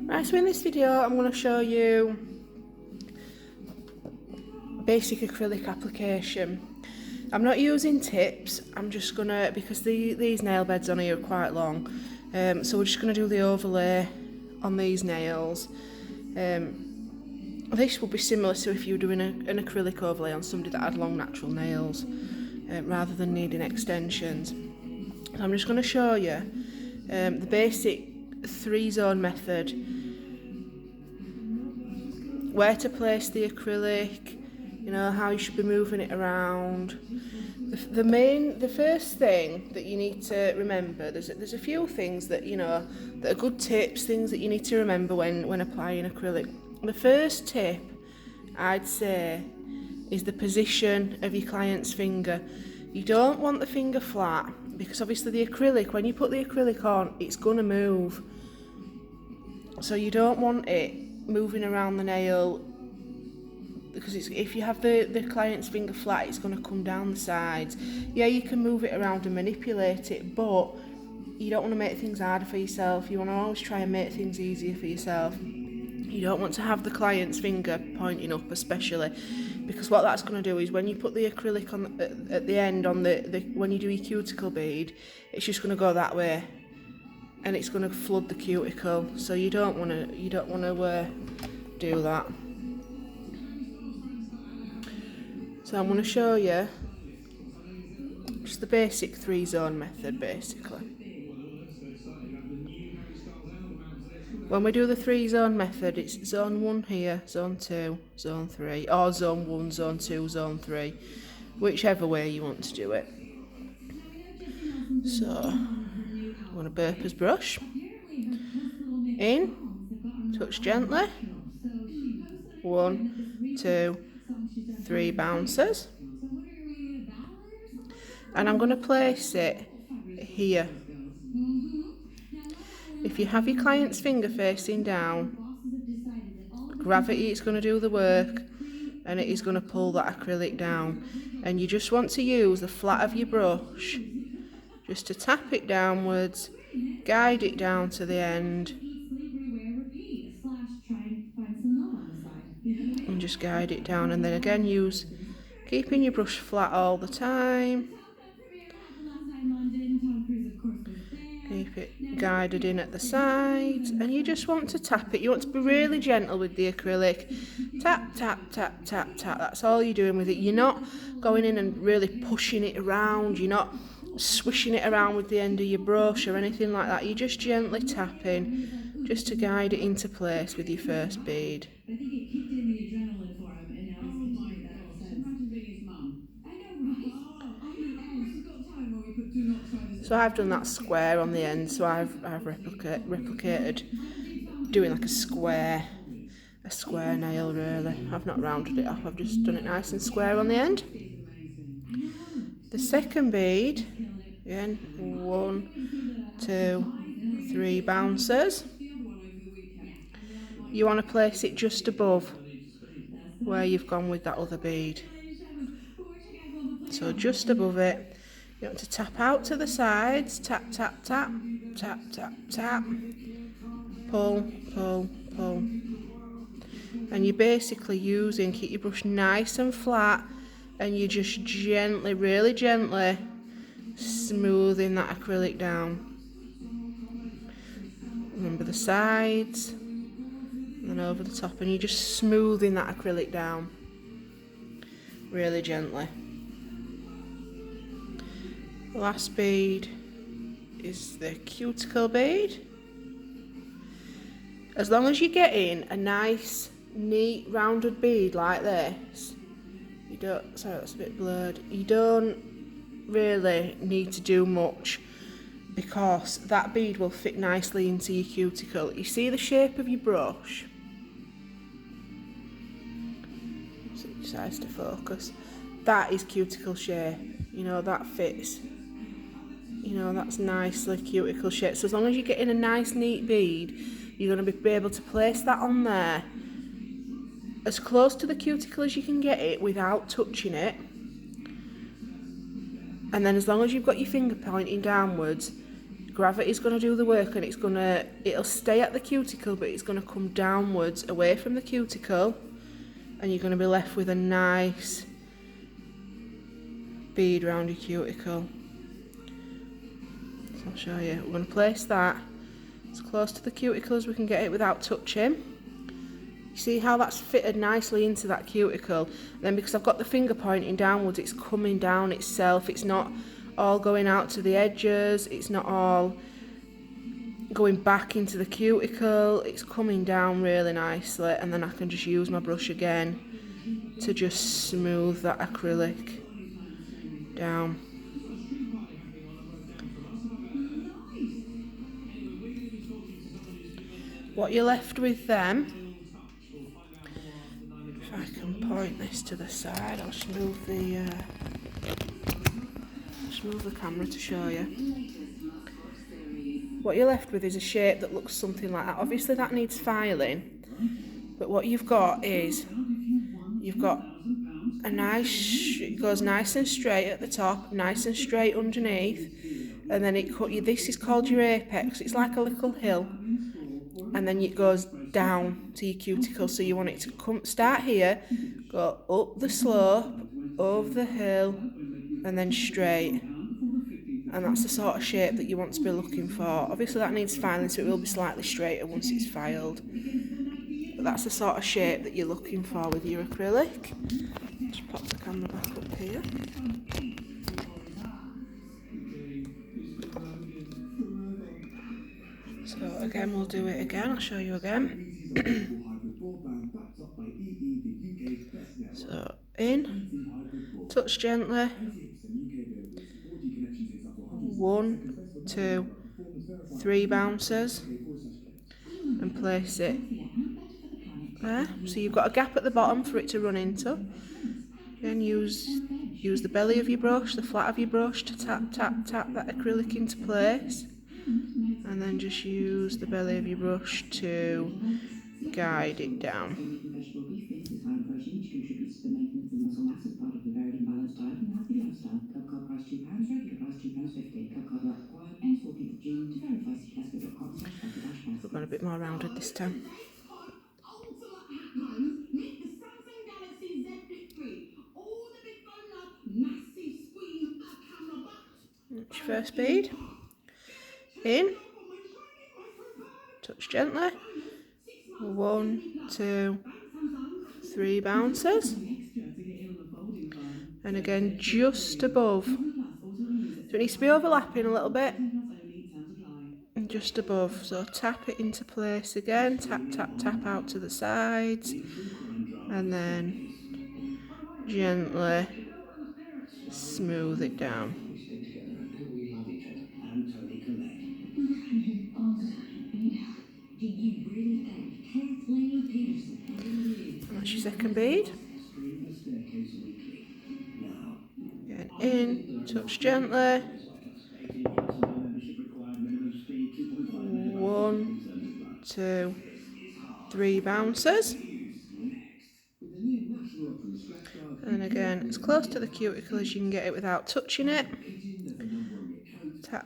Right, so in this video I'm going to show you basic acrylic application. I'm not using tips, I'm just going to, because these nail beds on here are quite long, so we're just going to do the overlay on these nails. This will be similar to if you were doing an acrylic overlay on somebody that had long natural nails, rather than needing extensions. So I'm just going to show you the basic 3-zone method, where to place the acrylic, you know, how you should be moving it around. The first thing that you need to remember, there's a few things that, you know, that are good tips, things that you need to remember when applying acrylic. The first tip I'd say is the position of your client's finger. You don't want the finger flat, because obviously the acrylic, when you put the acrylic on, it's going to move. So you don't want it moving around the nail, because if you have the client's finger flat, it's going to come down the sides. Yeah, you can move it around and manipulate it, but you don't want to make things harder for yourself. You want to always try and make things easier for yourself. You don't want to have the client's finger pointing up, especially, because what that's going to do is when you put the acrylic on at the end on when you do your cuticle bead, it's just going to go that way, and it's going to flood the cuticle. So you don't want to do that. So I'm going to show you just the basic 3-zone method, basically. When we do the 3-zone method, it's zone 1 here, zone 2, zone 3, or zone 1, zone 2, zone 3, whichever way you want to do it. So I'm going to burper's brush in, touch gently, 1, 2, 3 bounces, and I'm going to place it here. If you have your client's finger facing down, gravity is going to do the work, and it is going to pull that acrylic down, and you just want to use the flat of your brush just to tap it downwards, guide it down to the end, and just guide it down, and then again use keeping your brush flat all the time. Keep it guided in at the sides, and you just want to tap it. You want to be really gentle with the acrylic. Tap, tap, tap, tap, tap. That's all you're doing with it. You're not going in and really pushing it around. You're not swishing it around with the end of your brush or anything like that. You're just gently tapping, just to guide it into place with your first bead. So I've done that square on the end, so I've replicated doing like a square nail really. I've not rounded it off, I've just done it nice and square on the end. The second bead, again, 1, 2, 3 bounces. You want to place it just above where you've gone with that other bead. So just above it. You want to tap out to the sides, tap, tap, tap, tap, tap, tap, pull, pull, pull. And you're basically keep your brush nice and flat, and you're just gently, really gently smoothing that acrylic down. Remember the sides, and then over the top, and you're just smoothing that acrylic down really gently. The last bead is the cuticle bead. As long as you get in a nice, neat, rounded bead like this, sorry, that's a bit blurred. You don't really need to do much, because that bead will fit nicely into your cuticle. You see the shape of your brush? So it decides to focus. That is cuticle shape. You know, that fits. You know, that's nicely cuticle shape. So as long as you get in a nice neat bead, you're going to be able to place that on there as close to the cuticle as you can get it without touching it. And then as long as you've got your finger pointing downwards, gravity's going to do the work, and it'll stay at the cuticle, but it's going to come downwards away from the cuticle, and you're going to be left with a nice bead around your cuticle. So I'll show you. We're going to place that as close to the cuticle as we can get it without touching. You see how that's fitted nicely into that cuticle? And then because I've got the finger pointing downwards, it's coming down itself. It's not all going out to the edges. It's not all going back into the cuticle. It's coming down really nicely, and then I can just use my brush again to just smooth that acrylic down. What you're left with then, if I can point this to the side, I'll just move the camera to show you. What you're left with is a shape that looks something like that. Obviously that needs filing, but what you've got is, you've got a nice, it goes nice and straight at the top, nice and straight underneath, and then this is called your apex. It's like a little hill, and then it goes down to your cuticle. So you want it to start here, go up the slope, over the hill, and then straight. And that's the sort of shape that you want to be looking for. Obviously that needs filing, so it will be slightly straighter once it's filed. But that's the sort of shape that you're looking for with your acrylic. Just pop the camera back up here. So again, we'll do it again. I'll show you again. So in, touch gently. 1, 2, 3 bounces, and place it there. So you've got a gap at the bottom for it to run into. Again, use the belly of your brush, the flat of your brush, to tap that acrylic into place, and then just use the belly of your brush to guide it down. We've got a bit more rounded this time. That's your first bead. In, touch gently. 1, 2, 3 bounces. And again, just above. So it needs to be overlapping a little bit. And just above. So tap it into place again. Tap out to the sides. And then gently smooth it down. That's your second bead. Again, in, touch gently. 1, 2, 3 bounces. And again, as close to the cuticle as you can get it without touching it.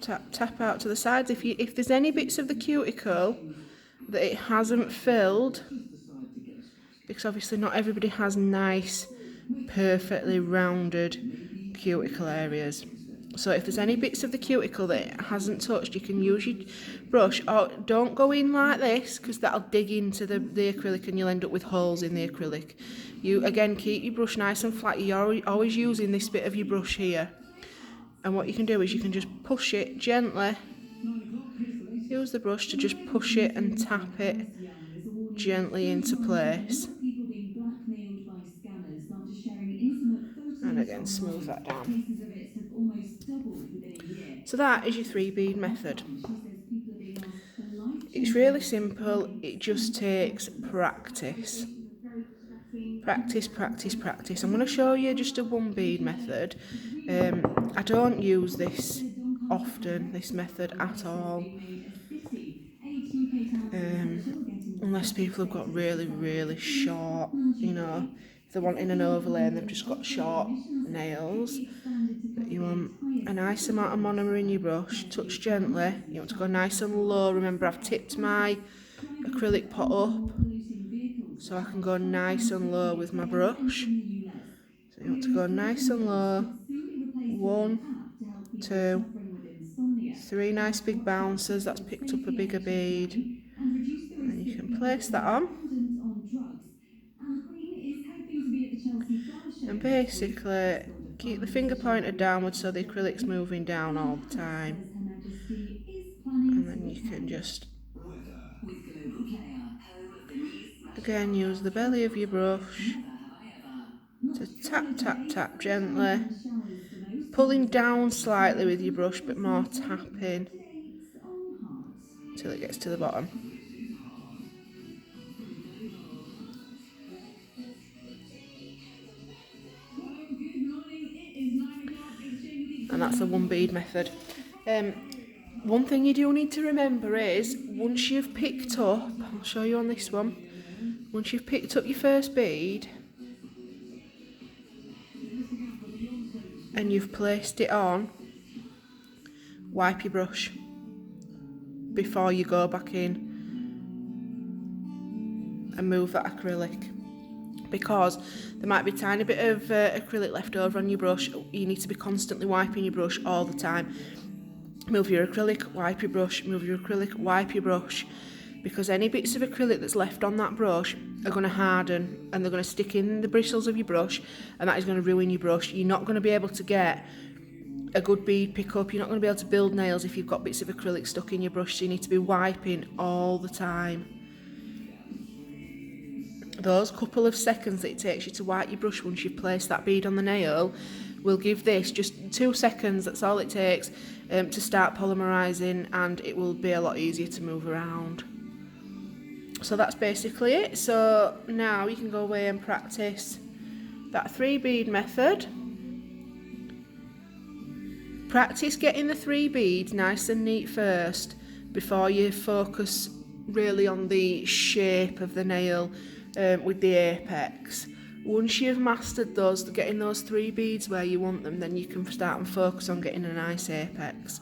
Tap out to the sides. If there's any bits of the cuticle that it hasn't filled, because obviously not everybody has nice, perfectly rounded cuticle areas. So if there's any bits of the cuticle that it hasn't touched, you can use your brush. Or don't go in like this, because that'll dig into the acrylic and you'll end up with holes in the acrylic. You again keep your brush nice and flat. You're always using this bit of your brush here. And what you can do is you can just push it gently. Use the brush to just push it and tap it gently into place. And again, smooth that down. So that is your 3 bead method. It's really simple, it just takes practice. Practice. I'm going to show you just a 1 bead method. I don't use this often, this method at all. Unless people have got really short, if they're wanting an overlay and they've just got short nails that you want a nice amount of monomer in your brush, touch gently. You want to go nice and low. Remember, I've tipped my acrylic pot up so I can go nice and low with my brush. So you want to go nice and low. 1, 2, 3 nice big bounces. That's picked up a bigger bead. And you can place that on. And basically keep the finger pointed downwards so the acrylic's moving down all the time. And then you can just again use the belly of your brush to tap, tap, tap gently, pulling down slightly with your brush but more tapping until it gets to the bottom. And that's the one bead method. One thing you do need to remember is once you've picked up, I'll show you on this one, once you've picked up your first bead and you've placed it on, wipe your brush before you go back in and move that acrylic, because there might be a tiny bit of acrylic left over on your brush. You need to be constantly wiping your brush all the time. Move your acrylic, wipe your brush, move your acrylic, wipe your brush, because any bits of acrylic that's left on that brush are going to harden and they're going to stick in the bristles of your brush, and that is going to ruin your brush. You're not going to be able to get a good bead pick up. You're not going to be able to build nails if you've got bits of acrylic stuck in your brush, so you need to be wiping all the time. Those couple of seconds that it takes you to wipe your brush once you've placed that bead on the nail will give this just 2 seconds, that's all it takes, to start polymerising, and it will be a lot easier to move around. So that's basically it. So now you can go away and practice that 3 bead method. Practice getting the 3 beads nice and neat first before you focus really on the shape of the nail with the apex. Once you've mastered those, getting those 3 beads where you want them, then you can start and focus on getting a nice apex.